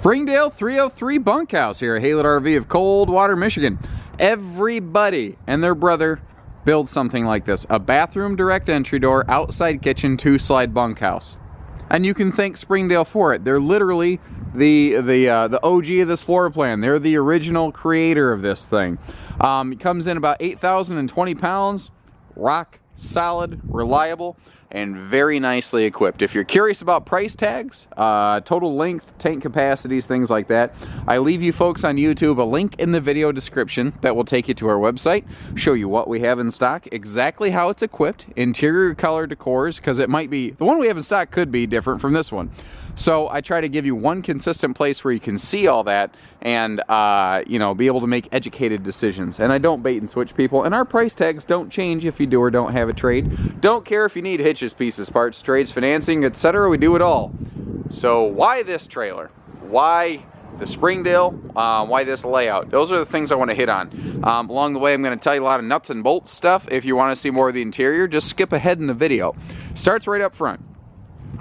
Springdale 303 Bunkhouse here at Haylett RV of Coldwater, Michigan. Everybody and their brother builds something like this. A bathroom direct entry door, outside kitchen, 2-slide bunkhouse. And you can thank Springdale for it. They're literally the OG of this floor plan. They're the original creator of this thing. It comes in about 8,020 pounds, rock solid, reliable, and very nicely equipped. If you're curious about price tags, total length, tank capacities, things like that, I leave you folks on YouTube a link in the video description that will take you to our website, show you what we have in stock, exactly how it's equipped, interior color decors, because it might be, the one we have in stock could be different from this one. So I try to give you one consistent place where you can see all that and, you know, be able to make educated decisions. And I don't bait and switch people. And our price tags don't change if you do or don't have a trade. Don't care if you need hitches, pieces, parts, trades, financing, etc. We do it all. So why this trailer? Why the Springdale? Why this layout? Those are the things I want to hit on. Along the way, I'm going to tell you a lot of nuts and bolts stuff. If you want to see more of the interior, just skip ahead in the video. Starts right up front.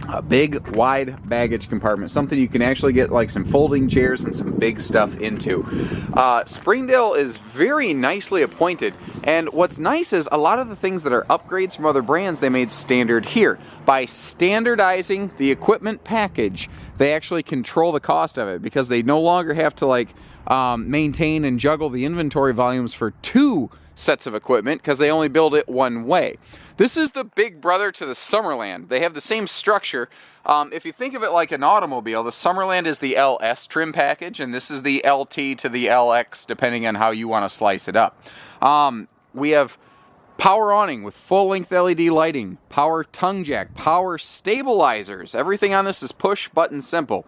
A big, wide baggage compartment, something you can actually get like some folding chairs and some big stuff into. Springdale is very nicely appointed, and what's nice is a lot of the things that are upgrades from other brands they made standard here. By standardizing the equipment package, they actually control the cost of it because they no longer have to like maintain and juggle the inventory volumes for 2 sets of equipment because they only build it one way. This is the big brother to the Summerland. They have the same structure. If you think of it like an automobile, the Summerland is the LS trim package, and this is the LT to the LX, depending on how you want to slice it up. We have power awning with full-length LED lighting, power tongue jack, power stabilizers. Everything on this is push button simple.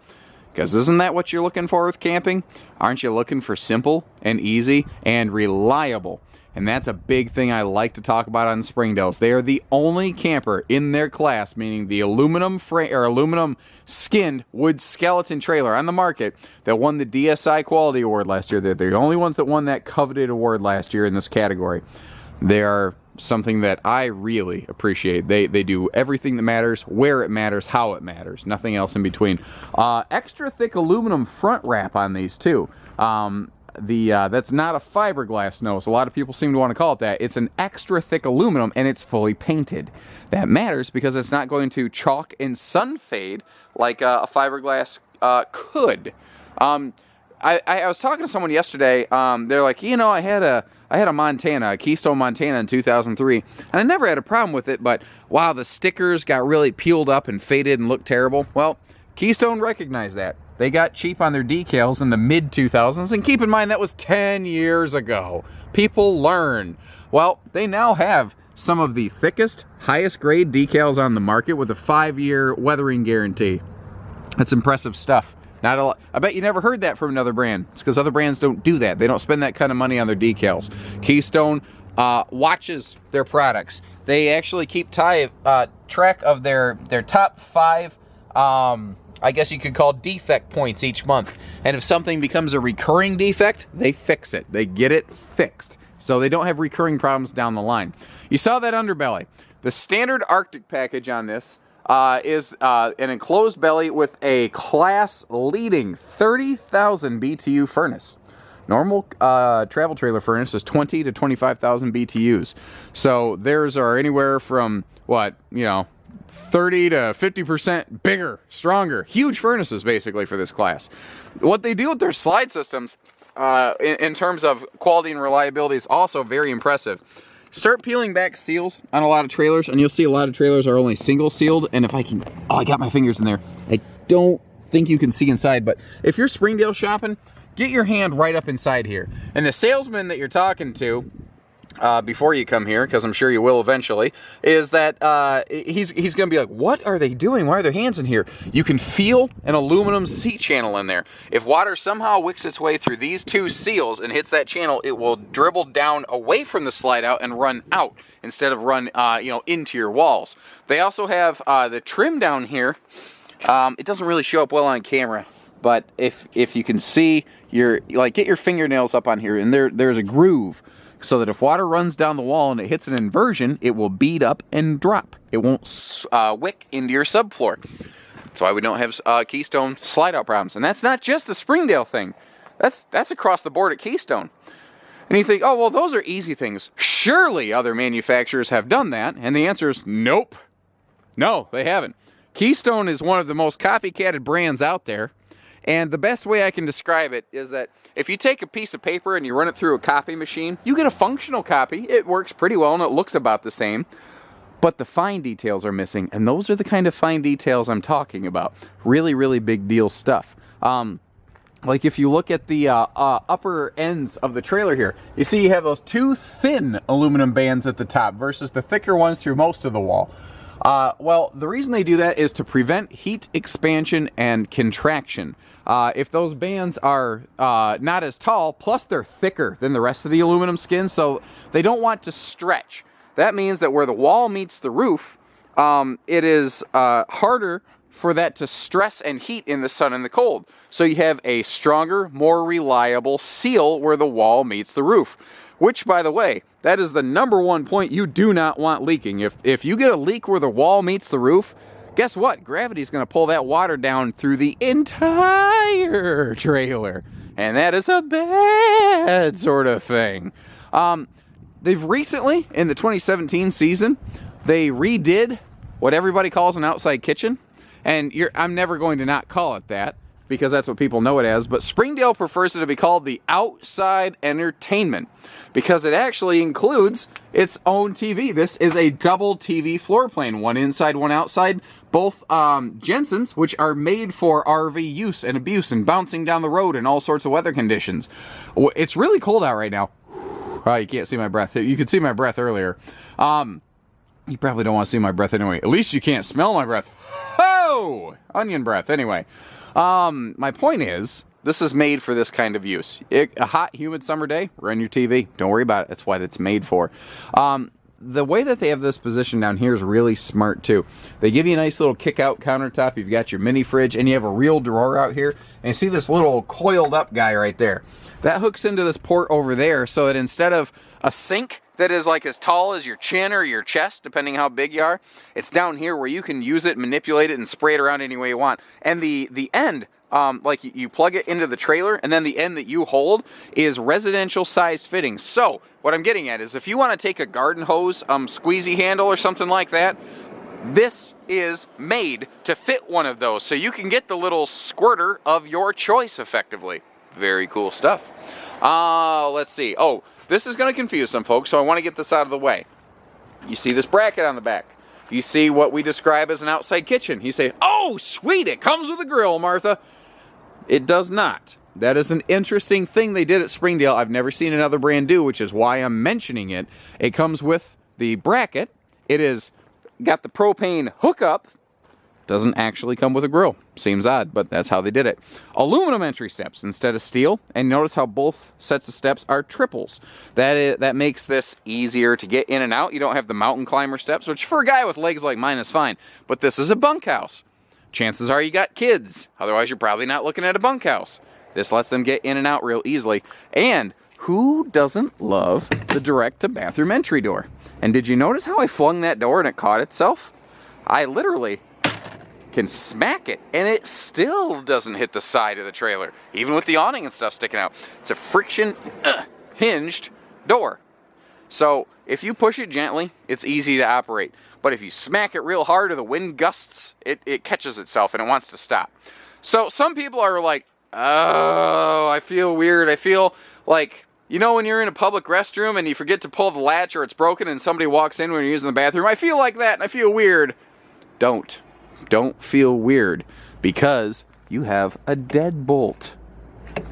Because isn't that what you're looking for with camping? Aren't you looking for simple and easy and reliable? And that's a big thing I like to talk about on Springdales. They are the only camper in their class, meaning the aluminum frame or aluminum skinned wood skeleton trailer on the market that won the DSI Quality Award last year. They're the only ones that won that coveted award last year in this category. They are something that I really appreciate. They do everything that matters, where it matters, how it matters, nothing else in between. Extra thick aluminum front wrap on these too. That's not a fiberglass nose. A lot of people seem to want to call it that. It's an extra thick aluminum and it's fully painted. That matters because it's not going to chalk and sun fade like a fiberglass could. I was talking to someone yesterday. They're like, you know, I had a Montana, a Keystone Montana in 2003, and I never had a problem with it, but wow, the stickers got really peeled up and faded and looked terrible. Well, Keystone recognized that. They got cheap on their decals in the mid-2000s, and keep in mind that was 10 years ago. People learn. Well, they now have some of the thickest, highest grade decals on the market with a 5-year weathering guarantee. That's impressive stuff. Not a lot. I bet you never heard that from another brand. It's because other brands don't do that. They don't spend that kind of money on their decals. Keystone watches their products. They actually keep track of their top 5 I guess you could call defect points each month. And if something becomes a recurring defect, they fix it. They get it fixed. So they don't have recurring problems down the line. You saw that underbelly. The standard Arctic package on this is an enclosed belly with a class-leading 30,000 BTU furnace. Normal travel trailer furnace is 20 to 25,000 BTUs. So theirs are anywhere from, what, you know, 30 to 50% bigger, stronger, huge furnaces basically for this class. What they do with their slide systems in terms of quality and reliability is also very impressive. Start peeling back seals on a lot of trailers, and you'll see a lot of trailers are only single sealed. And if I can, oh, I got my fingers in there. I don't think you can see inside, but if you're Springdale shopping, get your hand right up inside here. And the salesman that you're talking to, before you come here, because I'm sure you will eventually, is that he's going to be like, what are they doing? Why are their hands in here? You can feel an aluminum seat channel in there. If water somehow wicks its way through these 2 seals and hits that channel, it will dribble down away from the slide out and run out instead of run you know, into your walls. They also have the trim down here. It doesn't really show up well on camera, but if you can see, get your fingernails up on here, and there's a groove, so that if water runs down the wall and it hits an inversion, it will bead up and drop. It won't wick into your subfloor. That's why we don't have Keystone slide-out problems. And that's not just a Springdale thing. That's across the board at Keystone. And you think, oh, well, those are easy things. Surely other manufacturers have done that. And the answer is nope. No, they haven't. Keystone is one of the most copycatted brands out there. And the best way I can describe it is that if you take a piece of paper and you run it through a copy machine, you get a functional copy. It works pretty well and it looks about the same. But the fine details are missing. And those are the kind of fine details I'm talking about. Really, really big deal stuff. Like if you look at the upper ends of the trailer here, you see you have those two thin aluminum bands at the top versus the thicker ones through most of the wall. Well, the reason they do that is to prevent heat expansion and contraction. If those bands are not as tall, plus they're thicker than the rest of the aluminum skin, so they don't want to stretch. That means that where the wall meets the roof, it is harder for that to stress and heat in the sun and the cold. So you have a stronger, more reliable seal where the wall meets the roof. Which, by the way, that is the number one point you do not want leaking. If you get a leak where the wall meets the roof, guess what? Gravity's going to pull that water down through the entire trailer. And that is a bad sort of thing. They've recently, in the 2017 season, they redid what everybody calls an outside kitchen. And I'm never going to not call it that, because that's what people know it as, but Springdale prefers it to be called the outside entertainment, because it actually includes its own TV. This is a double TV floor plan, one inside, one outside, both Jensen's, which are made for RV use and abuse and bouncing down the road in all sorts of weather conditions. It's really cold out right now. Oh, you can't see my breath. You could see my breath earlier. You probably don't want to see my breath anyway. At least you can't smell my breath. Oh! Onion breath. Anyway. My point is, this is made for this kind of use. A hot, humid summer day, run your TV. Don't worry about it. That's what it's made for. The way that they have this position down here is really smart, too. They give you a nice little kick-out countertop. You've got your mini fridge, and you have a real drawer out here. And you see this little coiled-up guy right there. That hooks into this port over there so that instead of a sink that is like as tall as your chin or your chest, depending how big you are, it's down here where you can use it, manipulate it, and spray it around any way you want. And the end, like you plug it into the trailer, and then the end that you hold is residential sized fittings. So what I'm getting at is if you want to take a garden hose squeezy handle or something like that, this is made to fit one of those. So you can get the little squirter of your choice effectively. Very cool stuff. Let's see. Oh, this is going to confuse some folks, so I want to get this out of the way. You see this bracket on the back. You see what we describe as an outside kitchen. You say, oh, sweet, it comes with a grill, Martha. It does not. That is an interesting thing they did at Springdale. I've never seen another brand do, which is why I'm mentioning it. It comes with the bracket. It is got the propane hookup. Doesn't actually come with a grill. Seems odd, but that's how they did it. Aluminum entry steps instead of steel. And notice how both sets of steps are triples. That makes this easier to get in and out. You don't have the mountain climber steps, which for a guy with legs like mine is fine. But this is a bunkhouse. Chances are you got kids. Otherwise, you're probably not looking at a bunkhouse. This lets them get in and out real easily. And who doesn't love the direct-to-bathroom entry door? And did you notice how I flung that door and it caught itself? I literally can smack it and it still doesn't hit the side of the trailer, even with the awning and stuff sticking out. It's a friction hinged door. So if you push it gently, it's easy to operate. But if you smack it real hard or the wind gusts, it catches itself and it wants to stop. So some people are like, oh, I feel weird. I feel like, you know, when you're in a public restroom and you forget to pull the latch or it's broken and somebody walks in when you're using the bathroom. I feel like that and I feel weird. Don't feel weird, because you have a deadbolt.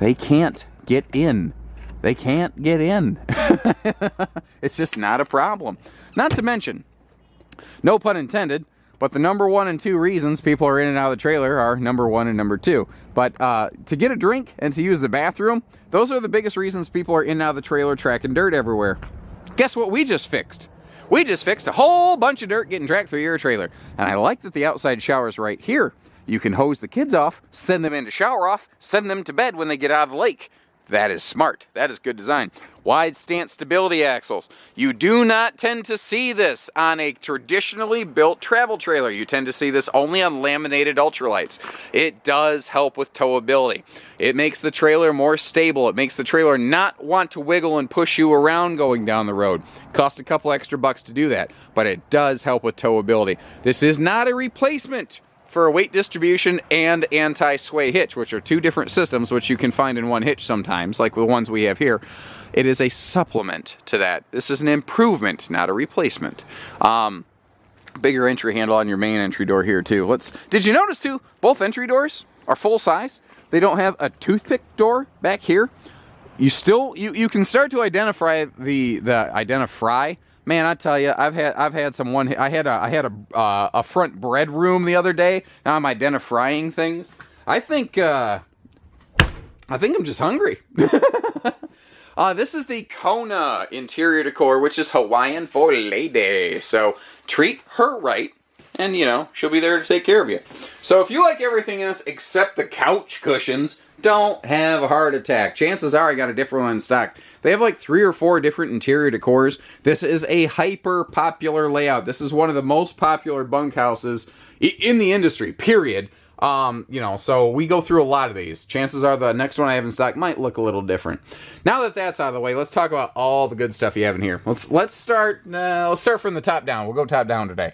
They can't get in. They can't get in. It's just not a problem. Not to mention, no pun intended, but the number 1 and 2 reasons people are in and out of the trailer are number 1 and number 2. But to get a drink and to use the bathroom, those are the biggest reasons people are in and out of the trailer tracking dirt everywhere. Guess what we just fixed? We just fixed a whole bunch of dirt getting tracked through your trailer. And I like that the outside shower's right here. You can hose the kids off, send them in to shower off, send them to bed when they get out of the lake. That is smart. That is good design. Wide stance stability axles. You do not tend to see this on a traditionally built travel trailer. You tend to see this only on laminated ultralights. It does help with towability. It makes the trailer more stable. It makes the trailer not want to wiggle and push you around going down the road. Costs a couple extra bucks to do that, but it does help with towability. This is not a replacement for a weight distribution and anti-sway hitch, which are two different systems which you can find in one hitch sometimes, like the ones we have here. It is a supplement to that. This is an improvement, not a replacement. Bigger entry handle on your main entry door here too. Did you notice too, both entry doors are full size? They don't have a toothpick door back here. You can start to identify the Man, I tell you, I've had some one. I had a front bread room the other day. Now I'm identifying things. I think I'm just hungry. This is the Kona interior decor, which is Hawaiian for lady. So treat her right, and she'll be there to take care of you. So if you like everything else except the couch cushions, don't have a heart attack. Chances are I got a different one in stock. They have like 3 or 4 different interior decors. This is a hyper popular layout. This is one of the most popular bunkhouses in the industry, period. So we go through a lot of these. Chances are the next one I have in stock might look a little different. Now that that's out of the way, let's talk about all the good stuff you have in here. Let's start from the top down. We'll go top down today.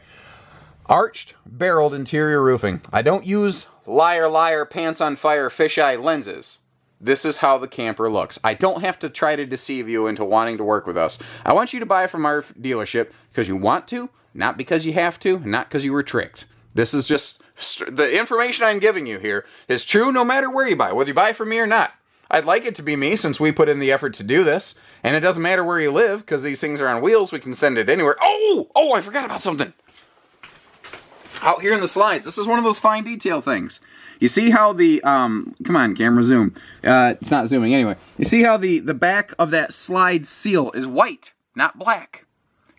Arched, barreled interior roofing. I don't use liar, liar, pants on fire, fisheye lenses. This is how the camper looks. I don't have to try to deceive you into wanting to work with us. I want you to buy from our dealership because you want to, not because you have to, not because you were tricked. This is just, the information I'm giving you here is true no matter where you buy, whether you buy from me or not. I'd like it to be me since we put in the effort to do this. And it doesn't matter where you live because these things are on wheels. We can send it anywhere. Oh, I forgot about something. Out here in the slides, this is one of those fine detail things. You see how the, come on, camera, zoom. It's not zooming anyway. You see how the back of that slide seal is white, not black.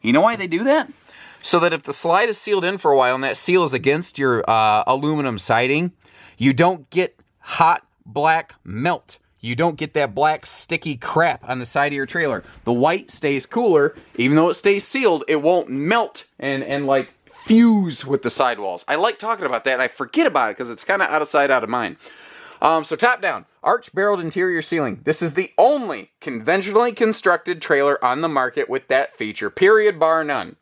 You know why they do that? So that if the slide is sealed in for a while and that seal is against your aluminum siding, you don't get hot black melt. You don't get that black sticky crap on the side of your trailer. The white stays cooler. Even though it stays sealed, it won't melt and like fuse with the sidewalls. I like talking about that, and I forget about it because it's kind of out of sight, out of mind. So top down, arch barreled interior ceiling. This is the only conventionally constructed trailer on the market with that feature, period, bar none.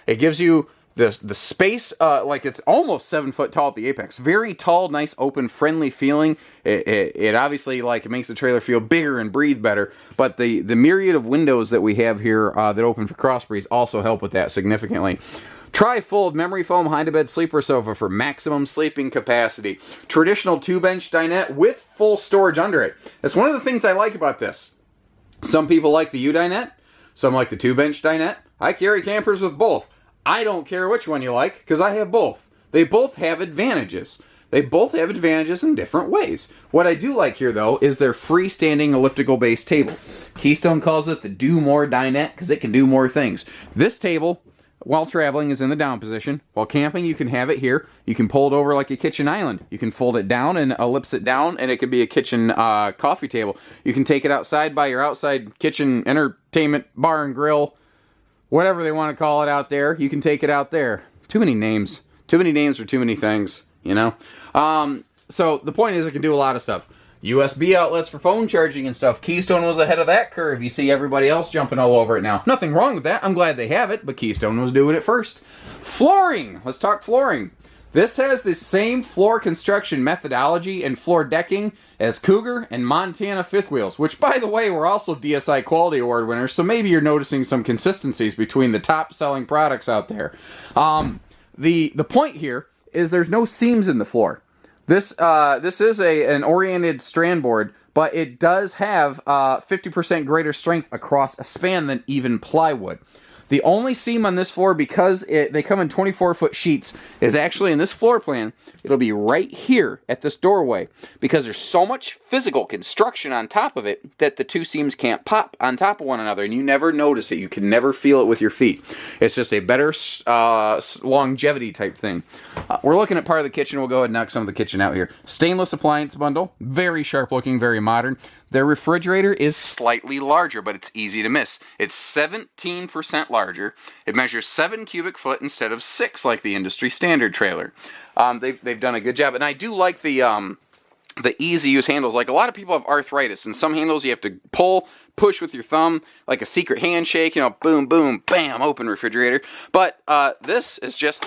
It gives you the space, like it's almost 7 foot tall at the apex. Very tall, nice, open, friendly feeling. It obviously, like, it makes the trailer feel bigger and breathe better. But the myriad of windows that we have here that open for cross breeze also help with that significantly. Tri-fold memory foam hide-to-bed sleeper sofa for maximum sleeping capacity. Traditional 2-bench dinette with full storage under it. That's one of the things I like about this. Some people like the U-dinette. Some like the 2-bench dinette. I carry campers with both. I don't care which one you like, because I have both. They both have advantages. They both have advantages in different ways. What I do like here, though, is their freestanding elliptical base table. Keystone calls it the Do More dinette, because it can do more things. This table, while traveling, is in the down position. While camping, you can have it here. You can pull it over like a kitchen island. You can fold it down and ellipse it down, and it can be a kitchen coffee table. You can take it outside by your outside kitchen entertainment bar and grill, whatever they want to call it out there. You can take it out there. Too many names. Too many names for too many things, you know? So the point is, it can do a lot of stuff. USB outlets for phone charging and stuff. Keystone was ahead of that curve. You see everybody else jumping all over it now. Nothing wrong with that. I'm glad they have it, but Keystone was doing it first. Flooring. Let's talk flooring. This has the same floor construction methodology and floor decking as Cougar and Montana fifth wheels, which, by the way, were also DSI Quality Award winners, so maybe you're noticing some consistencies between the top-selling products out there. The point here is there's no seams in the floor. This is an oriented strand board, but it does have 50% greater strength across a span than even plywood. The only seam on this floor, because they come in 24-foot sheets, is actually in this floor plan. It'll be right here at this doorway, because there's so much physical construction on top of it that the two seams can't pop on top of one another, and you never notice it. You can never feel it with your feet. It's just a better longevity type thing. We're looking at part of the kitchen. We'll go ahead and knock some of the kitchen out here. Stainless appliance bundle. Very sharp looking, very modern. Their refrigerator is slightly larger, but it's easy to miss. It's 17% larger. It measures 7 cubic foot instead of 6 like the industry standard trailer. They've done a good job, and I do like the easy use handles. Like, a lot of people have arthritis, and some handles you have to push with your thumb, like a secret handshake, boom, boom, bam, open refrigerator. But this is just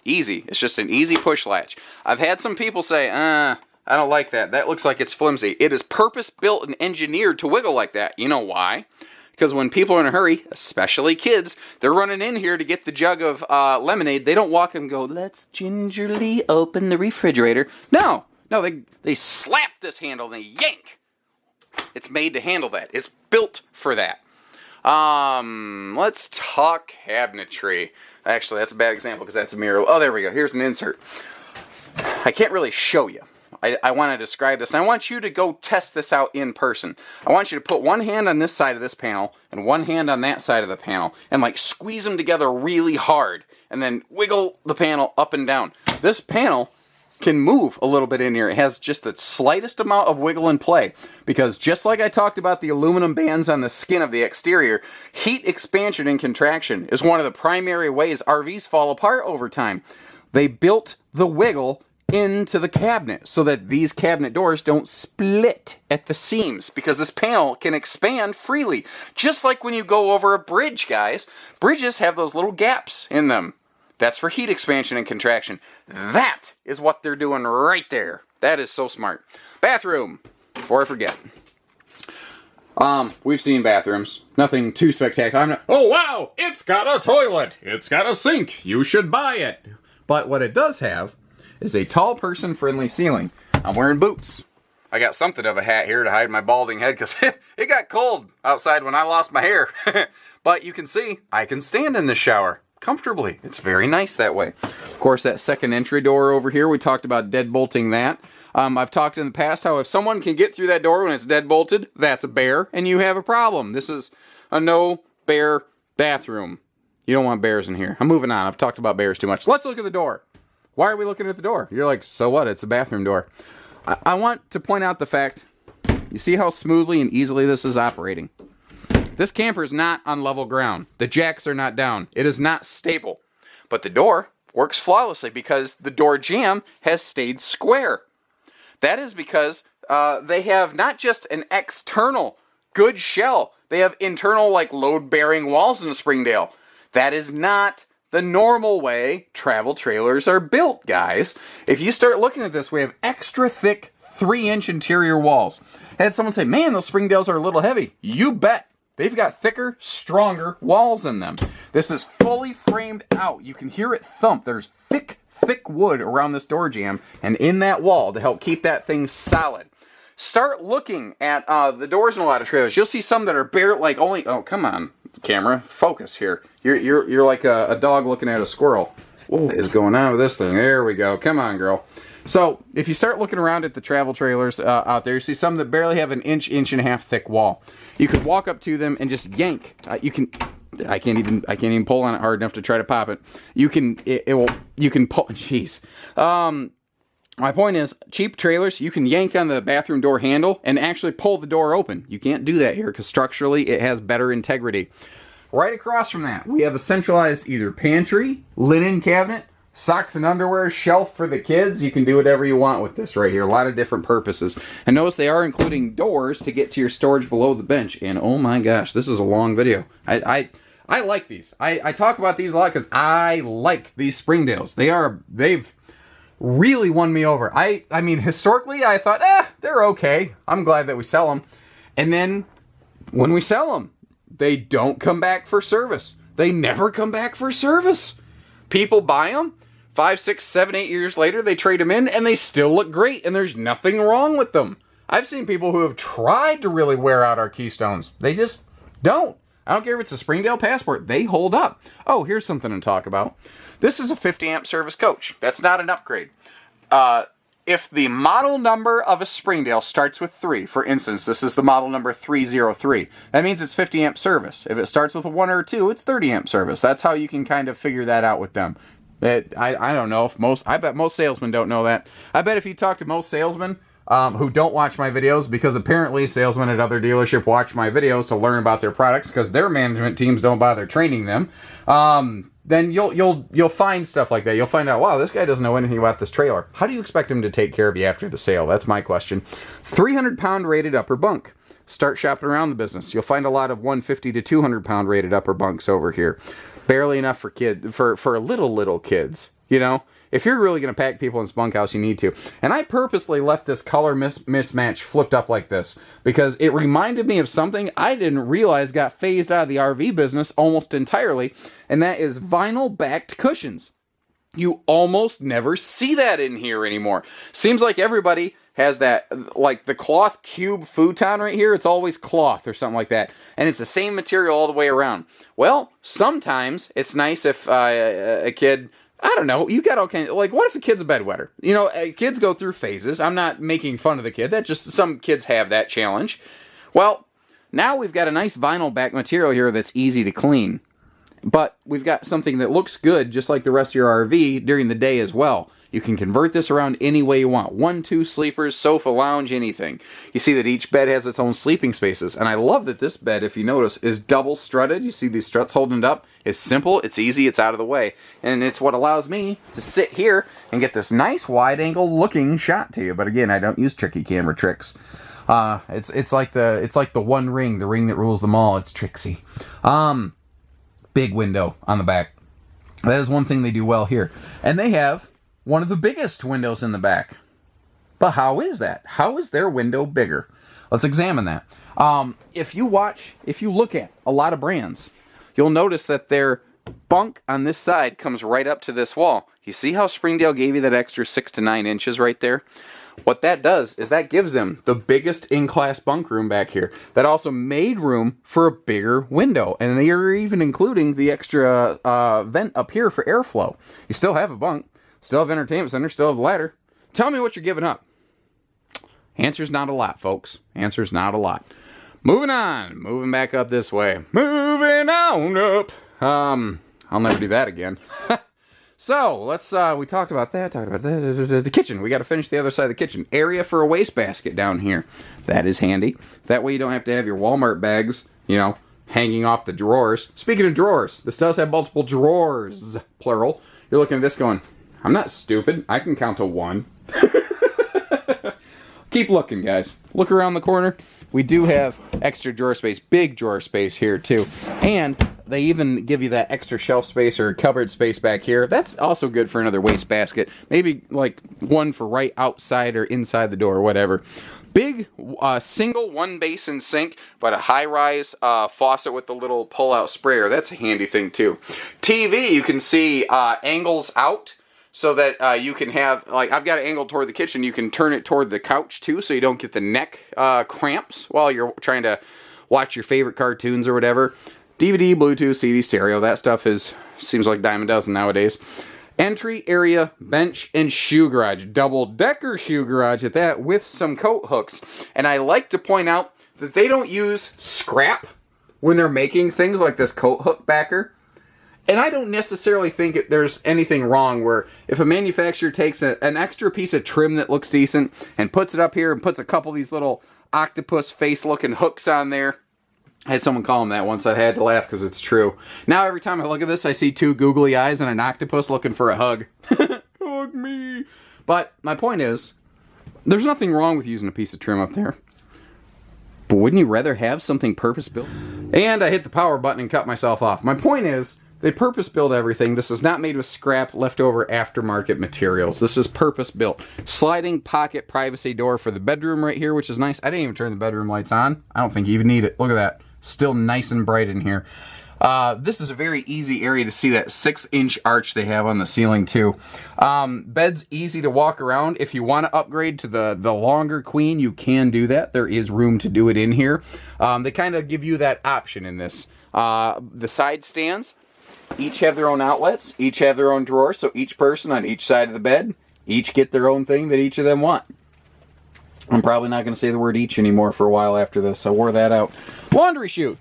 easy. It's just an easy push latch. I've had some people say, I don't like that. That looks like it's flimsy. It is purpose-built and engineered to wiggle like that. You know why? Because when people are in a hurry, especially kids, they're running in here to get the jug of lemonade. They don't walk and go, let's gingerly open the refrigerator. No, they slap this handle and they yank. It's made to handle that. It's built for that. Let's talk cabinetry. Actually, that's a bad example because that's a mirror. Oh, there we go. Here's an insert. I can't really show you. I want to describe this, and I want you to go test this out in person. I want you to put one hand on this side of this panel and one hand on that side of the panel and like squeeze them together really hard and then wiggle the panel up and down. This panel can move a little bit in here. It has just the slightest amount of wiggle and play because just like I talked about the aluminum bands on the skin of the exterior, heat expansion and contraction is one of the primary ways RVs fall apart over time. They built the wiggle into the cabinet so that these cabinet doors don't split at the seams because this panel can expand freely. Just like when you go over a bridge, guys. Bridges have those little gaps in them. That's for heat expansion and contraction. That is what they're doing right there. That is so smart. Bathroom, before I forget. We've seen bathrooms. Nothing too spectacular. Oh wow, it's got a toilet. It's got a sink. You should buy it. But what it does have is a tall person-friendly ceiling. I'm wearing boots. I got something of a hat here to hide my balding head because it got cold outside when I lost my hair. But you can see, I can stand in the shower comfortably. It's very nice that way. Of course, that second entry door over here, we talked about deadbolting that. I've talked in the past how if someone can get through that door when it's deadbolted, that's a bear, and you have a problem. This is a no-bear bathroom. You don't want bears in here. I'm moving on. I've talked about bears too much. Let's look at the door. Why are we looking at the door? You're like, so what? It's a bathroom door. I want to point out the fact, you see how smoothly and easily this is operating? This camper is not on level ground. The jacks are not down. It is not stable. But the door works flawlessly because the door jamb has stayed square. That is because they have not just an external good shell. They have internal like load-bearing walls in the Springdale. That is not the normal way travel trailers are built, guys. If you start looking at this, we have extra thick 3-inch interior walls. I had someone say, man, those Springdales are a little heavy. You bet. They've got thicker, stronger walls in them. This is fully framed out. You can hear it thump. There's thick wood around this door jamb and in that wall to help keep that thing solid. Start looking at the doors in a lot of trailers. You'll see some that are bare, like only, oh, come on, camera, focus here. You're like a dog looking at a squirrel. What is going on with this thing? There we go. Come on, girl. So, if you start looking around at the travel trailers out there, you see some that barely have an inch and a half thick wall. You could walk up to them and just yank. I can't even pull on it hard enough to try to pop it. You can pull. Jeez. My point is, cheap trailers, you can yank on the bathroom door handle and actually pull the door open. You can't do that here because structurally it has better integrity. Right across from that, we have a centralized either pantry, linen cabinet, socks and underwear shelf for the kids. You can do whatever you want with this right here. A lot of different purposes. And notice they are including doors to get to your storage below the bench. And oh my gosh, this is a long video. I like these. I talk about these a lot because I like these Springdales. They've really won me over. I mean, historically, I thought, they're okay. I'm glad that we sell them. And then when we sell them, they don't come back for service. They never come back for service. People buy them. 5, 6, 7, 8 years later, they trade them in, and they still look great, and there's nothing wrong with them. I've seen people who have tried to really wear out our Keystones. They just don't. I don't care if it's a Springdale Passport. They hold up. Oh, here's something to talk about. This is a 50-amp service coach. That's not an upgrade. If the model number of a Springdale starts with 3, for instance, this is the model number 303, that means it's 50-amp service. If it starts with a 1 or a 2, it's 30-amp service. That's how you can kind of figure that out with them. I don't know if I bet most salesmen don't know that. I bet if you talk to most salesmen, who don't watch my videos, because apparently salesmen at other dealership watch my videos to learn about their products because their management teams don't bother training them, then you'll find stuff like that. You'll find out, wow, this guy doesn't know anything about this trailer. How do you expect him to take care of you after the sale? That's my question. 300-pound rated upper bunk. Start shopping around the business. You'll find a lot of 150 to 200-pound rated upper bunks over here. Barely enough for little kids, you know? If you're really going to pack people in this bunkhouse, you need to. And I purposely left this color mismatch flipped up like this because it reminded me of something I didn't realize got phased out of the RV business almost entirely, and that is vinyl-backed cushions. You almost never see that in here anymore. Seems like everybody has that, like the cloth cube futon right here. It's always cloth or something like that. And it's the same material all the way around. Well, sometimes it's nice if a kid... I don't know, you got all kinds, like, what if a kid's a bedwetter? You know, kids go through phases. I'm not making fun of the kid. That just, some kids have that challenge. Well, now we've got a nice vinyl back material here that's easy to clean. But we've got something that looks good, just like the rest of your RV, during the day as well. You can convert this around any way you want. 1, 2 sleepers, sofa, lounge, anything. You see that each bed has its own sleeping spaces. And I love that this bed, if you notice, is double strutted. You see these struts holding it up. It's simple, it's easy, it's out of the way. And it's what allows me to sit here and get this nice wide-angle looking shot to you. But again, I don't use tricky camera tricks. It's like the one ring, the ring that rules them all. It's tricksy. Big window on the back. That is one thing they do well here. And they have one of the biggest windows in the back. But how is that? How is their window bigger? Let's examine that. If you look at a lot of brands, you'll notice that their bunk on this side comes right up to this wall. You see how Springdale gave you that extra 6 to 9 inches right there? What that does is that gives them the biggest in-class bunk room back here. That also made room for a bigger window. And they are even including the extra vent up here for airflow. You still have a bunk. Still have entertainment center, still have a ladder. Tell me what you're giving up. Answer's not a lot, folks. Answer's not a lot. Moving on. Moving back up this way. Moving on up. I'll never do that again. So, let's, we talked about that, the kitchen. We got to finish the other side of the kitchen. Area for a wastebasket down here. That is handy. That way you don't have to have your Walmart bags, you know, hanging off the drawers. Speaking of drawers, this does have multiple drawers, plural. You're looking at this going, I'm not stupid. I can count to 1. Keep looking, guys. Look around the corner. We do have extra drawer space, big drawer space here too. And they even give you that extra shelf space or cupboard space back here. That's also good for another wastebasket. Maybe like one for right outside or inside the door or whatever. Big single 1 basin sink, but a high-rise faucet with the little pull-out sprayer. That's a handy thing too. TV, you can see angles out. So that you can have, like, I've got it angled toward the kitchen. You can turn it toward the couch, too, so you don't get the neck cramps while you're trying to watch your favorite cartoons or whatever. DVD, Bluetooth, CD, stereo, that stuff seems like dime a dozen nowadays. Entry area, bench, and shoe garage. Double-decker shoe garage at that with some coat hooks. And I like to point out that they don't use scrap when they're making things like this coat hook backer. And I don't necessarily think there's anything wrong where if a manufacturer takes an extra piece of trim that looks decent and puts it up here and puts a couple of these little octopus face looking hooks on there. I had someone call them that once. I had to laugh because it's true. Now every time I look at this, I see 2 googly eyes and an octopus looking for a hug. Hug me. But my point is, there's nothing wrong with using a piece of trim up there. But wouldn't you rather have something purpose-built? And I hit the power button and cut myself off. My point is, they purpose-built everything. This is not made with scrap, leftover aftermarket materials. This is purpose-built. Sliding pocket privacy door for the bedroom right here, which is nice. I didn't even turn the bedroom lights on. I don't think you even need it. Look at that. Still nice and bright in here. This is a very easy area to see that 6-inch arch they have on the ceiling, too. Bed's easy to walk around. If you want to upgrade to the longer queen, you can do that. There is room to do it in here. They kind of give you that option in this. The side stands each have their own outlets, each have their own drawers, so each person on each side of the bed, each get their own thing that each of them want. I'm probably not going to say the word each anymore for a while after this. I wore that out. Laundry chute.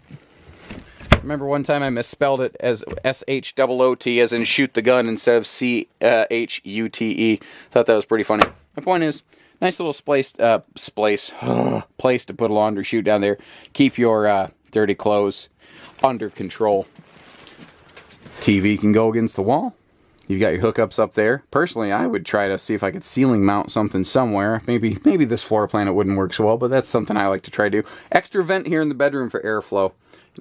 Remember one time I misspelled it as S-H-O-O-T as in shoot the gun instead of C-H-U-T-E. Thought that was pretty funny. My point is, Nice little place to put a laundry chute down there. Keep your dirty clothes under control. TV can go against the wall. You've got your hookups up there. Personally, I would try to see if I could ceiling mount something somewhere. Maybe this floor plan it wouldn't work so well, but that's something I like to try to do. Extra vent here in the bedroom for airflow.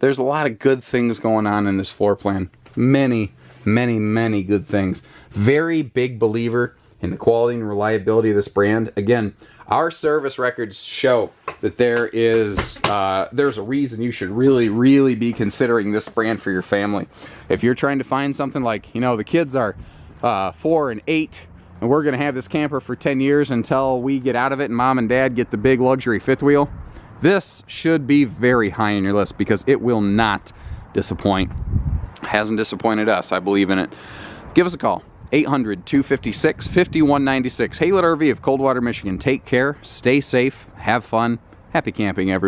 There's a lot of good things going on in this floor plan. Many, many, many good things. Very big believer in the quality and reliability of this brand. Again, our service records show that there's a reason you should really, really be considering this brand for your family. If you're trying to find something like, you know, the kids are 4 and 8, and we're going to have this camper for 10 years until we get out of it and mom and dad get the big luxury fifth wheel, this should be very high on your list because it will not disappoint. Hasn't disappointed us. I believe in it. Give us a call. 800-256-5196. Haylett RV of Coldwater, Michigan. Take care, stay safe, have fun, happy camping, everyone.